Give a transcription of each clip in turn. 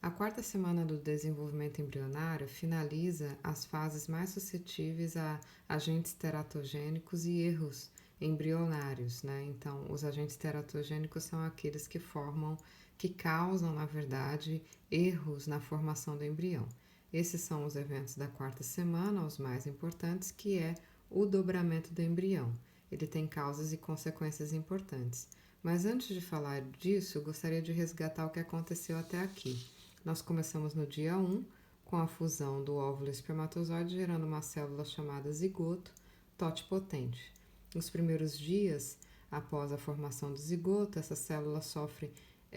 A quarta semana do desenvolvimento embrionário finaliza as fases mais suscetíveis a agentes teratogênicos e erros embrionários, né? Então, os agentes teratogênicos são aqueles que causam, na verdade, erros na formação do embrião. Esses são os eventos da quarta semana, os mais importantes, que é o dobramento do embrião. Ele tem causas e consequências importantes. Mas antes de falar disso, eu gostaria de resgatar o que aconteceu até aqui. Nós começamos no dia 1, com a fusão do óvulo e espermatozoide, gerando uma célula chamada zigoto totipotente. Nos primeiros dias, após a formação do zigoto, essa célula sofre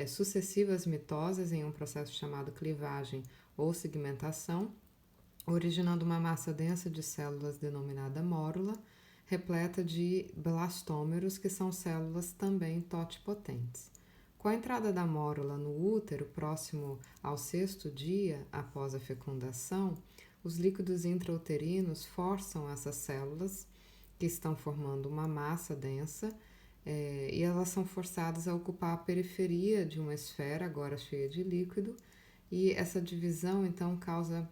sucessivas mitoses em um processo chamado clivagem ou segmentação, originando uma massa densa de células denominada mórula, repleta de blastômeros, que são células também totipotentes. Com a entrada da mórula no útero, próximo ao 6º dia após a fecundação, os líquidos intrauterinos forçam essas células, que estão formando uma massa densa, e elas são forçadas a ocupar a periferia de uma esfera, agora cheia de líquido, e essa divisão então causa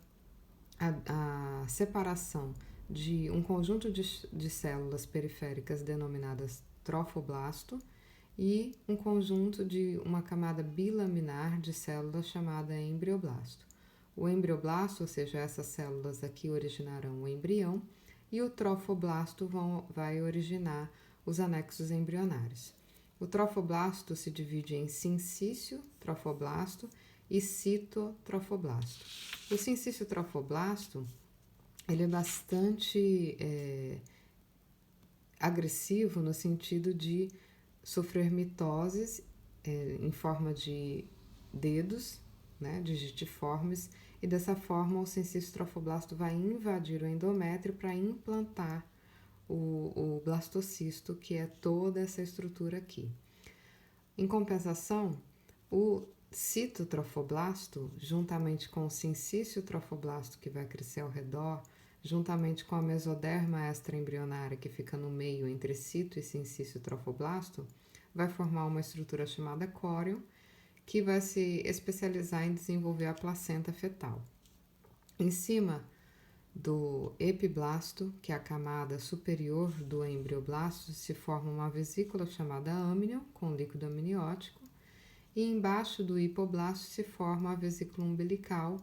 a separação de um conjunto de células periféricas denominadas trofoblasto e um conjunto de uma camada bilaminar de células chamada embrioblasto. O embrioblasto, ou seja, essas células aqui originarão o embrião, e o trofoblasto vai originar os anexos embrionários. O trofoblasto se divide em sincício trofoblasto e citotrofoblasto. O sincício trofoblasto ele é bastante agressivo no sentido de sofrer mitoses em forma de dedos, né, digitiformes, e dessa forma o sincício trofoblasto vai invadir o endométrio para implantar o blastocisto, que é toda essa estrutura aqui. Em compensação, o citotrofoblasto, juntamente com o sincício trofoblasto, que vai crescer ao redor, juntamente com a mesoderma extraembrionária, que fica no meio entre cito e sincício trofoblasto, vai formar uma estrutura chamada córeo, que vai se especializar em desenvolver a placenta fetal. Em cima do epiblasto, que é a camada superior do embrioblasto, se forma uma vesícula chamada âmnio, com líquido amniótico, e embaixo do hipoblasto se forma a vesícula umbilical,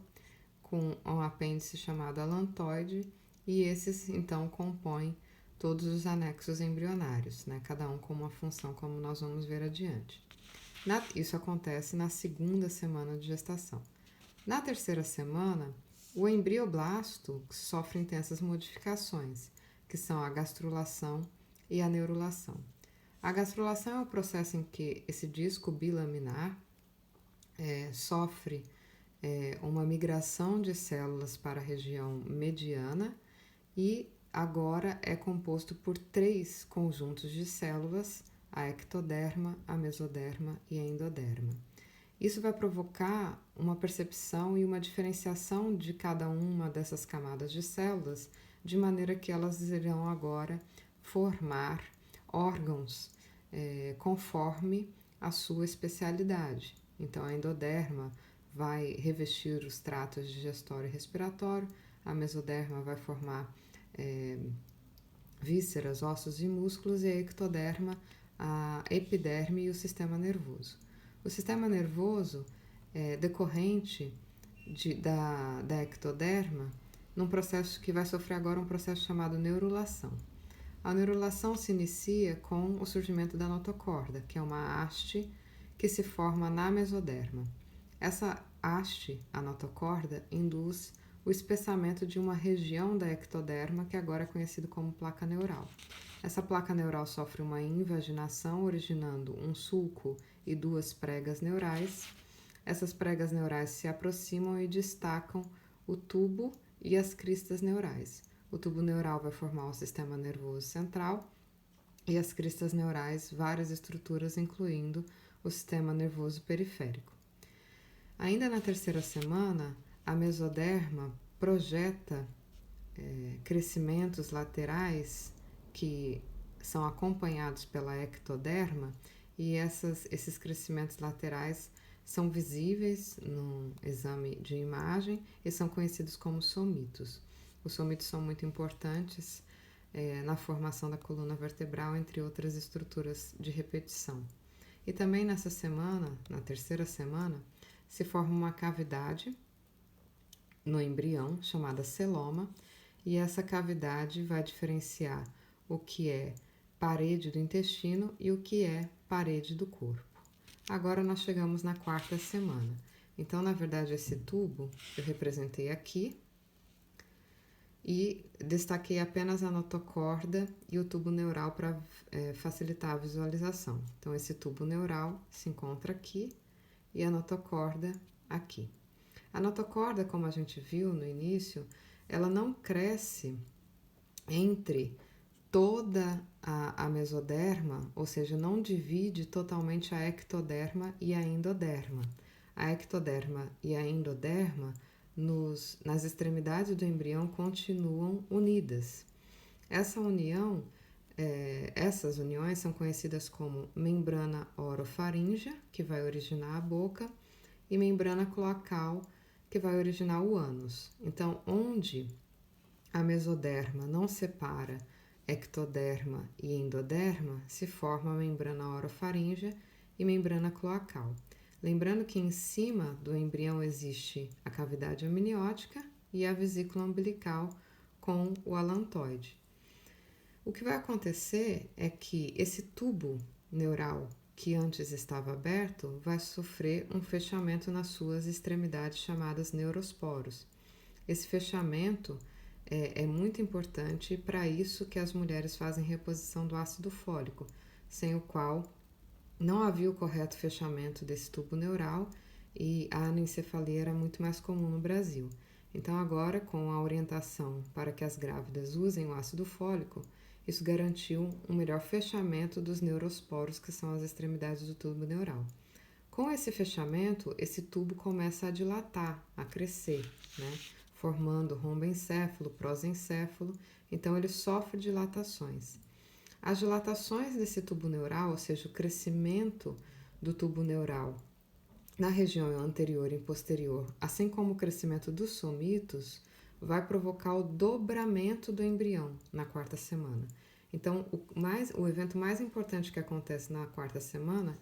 com um apêndice chamado alantoide, e esses então compõem todos os anexos embrionários, né? Cada um com uma função, como nós vamos ver adiante. Isso acontece na 2ª semana de gestação. Na 3ª semana, o embrioblasto sofre intensas modificações, que são a gastrulação e a neurulação. A gastrulação é o processo em que esse disco bilaminar sofre uma migração de células para a região mediana e agora é composto por 3 conjuntos de células, a ectoderma, a mesoderma e a endoderma. Isso vai provocar uma percepção e uma diferenciação de cada uma dessas camadas de células, de maneira que elas irão agora formar órgãos conforme a sua especialidade. Então, a endoderma vai revestir os tratos digestório e respiratório, a mesoderma vai formar vísceras, ossos e músculos, e a ectoderma, a epiderme e o sistema nervoso. O sistema nervoso é decorrente da ectoderma, num processo que vai sofrer agora um processo chamado neurulação. A neurulação se inicia com o surgimento da notocorda, que é uma haste que se forma na mesoderma. Essa haste, a notocorda, induz o espessamento de uma região da ectoderma, que agora é conhecido como placa neural. Essa placa neural sofre uma invaginação, originando um sulco e 2 pregas neurais. Essas pregas neurais se aproximam e destacam o tubo e as cristas neurais. O tubo neural vai formar o sistema nervoso central e as cristas neurais várias estruturas, incluindo o sistema nervoso periférico. Ainda na 3ª semana, a mesoderma projeta crescimentos laterais que são acompanhados pela ectoderma, e esses crescimentos laterais são visíveis no exame de imagem e são conhecidos como somitos. Os somitos são muito importantes na formação da coluna vertebral, entre outras estruturas de repetição. E também nessa semana, na terceira semana, se forma uma cavidade no embrião, chamada celoma, e essa cavidade vai diferenciar o que é parede do intestino e o que é parede do corpo. Agora nós chegamos na quarta semana. Então, na verdade, esse tubo eu representei aqui e destaquei apenas a notocorda e o tubo neural para facilitar a visualização. Então, esse tubo neural se encontra aqui e a notocorda aqui. A notocorda, como a gente viu no início, ela não cresce entre toda a mesoderma, ou seja, não divide totalmente a ectoderma e a endoderma. A ectoderma e a endoderma nas extremidades do embrião continuam unidas. Essa união, essas uniões são conhecidas como membrana orofaríngea, que vai originar a boca, e membrana cloacal, que vai originar o ânus. Então, onde a mesoderma não separa ectoderma e endoderma, se forma a membrana orofaríngea e membrana cloacal. Lembrando que em cima do embrião existe a cavidade amniótica e a vesícula umbilical com o alantoide. O que vai acontecer é que esse tubo neural que antes estava aberto vai sofrer um fechamento nas suas extremidades chamadas neurosporos. Esse fechamento é muito importante e para isso que as mulheres fazem reposição do ácido fólico, sem o qual não havia o correto fechamento desse tubo neural e a anencefalia era muito mais comum no Brasil. Então agora, com a orientação para que as grávidas usem o ácido fólico, isso garantiu um melhor fechamento dos neurosporos, que são as extremidades do tubo neural. Com esse fechamento, esse tubo começa a dilatar, a crescer, né? Formando romboencéfalo, prosencéfalo, então ele sofre dilatações. As dilatações desse tubo neural, ou seja, o crescimento do tubo neural na região anterior e posterior, assim como o crescimento dos somitos, vai provocar o dobramento do embrião na quarta semana. Então, o evento mais importante que acontece na quarta semana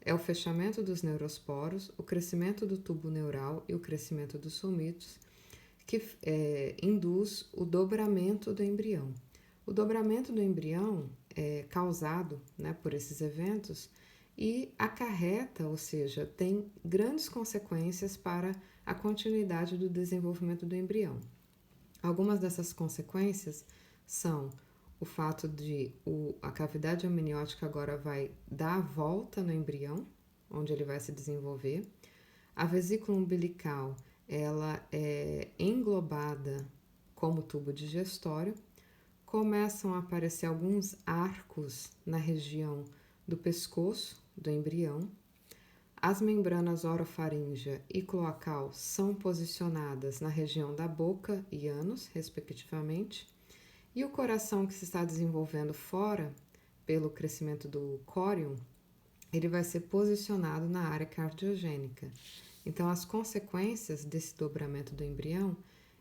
é o fechamento dos neurosporos, o crescimento do tubo neural e o crescimento dos somitos, que induz o dobramento do embrião. O dobramento do embrião é causado, né, por esses eventos e acarreta, ou seja, tem grandes consequências para a continuidade do desenvolvimento do embrião. Algumas dessas consequências são o fato de a cavidade amniótica agora vai dar a volta no embrião, onde ele vai se desenvolver. A vesícula umbilical, ela é englobada como tubo digestório. Começam a aparecer alguns arcos na região do pescoço do embrião. As membranas orofaríngea e cloacal são posicionadas na região da boca e ânus, respectivamente. E o coração, que se está desenvolvendo fora pelo crescimento do córion, ele vai ser posicionado na área cardiogênica. Então, as consequências desse dobramento do embrião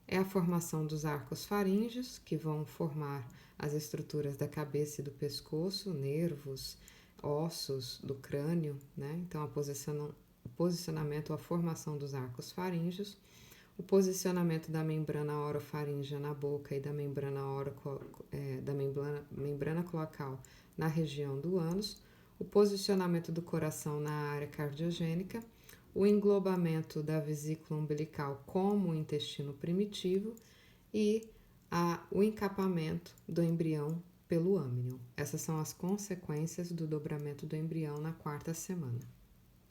é a formação dos arcos faríngeos, que vão formar as estruturas da cabeça e do pescoço, nervos, ossos do crânio, né? Então, o posicionamento, a formação dos arcos faríngeos, o posicionamento da membrana orofaríngea na boca e da membrana cloacal na região do ânus, o posicionamento do coração na área cardiogênica, o englobamento da vesícula umbilical como o intestino primitivo e o encapamento do embrião pelo âmnion. Essas são as consequências do dobramento do embrião na quarta semana.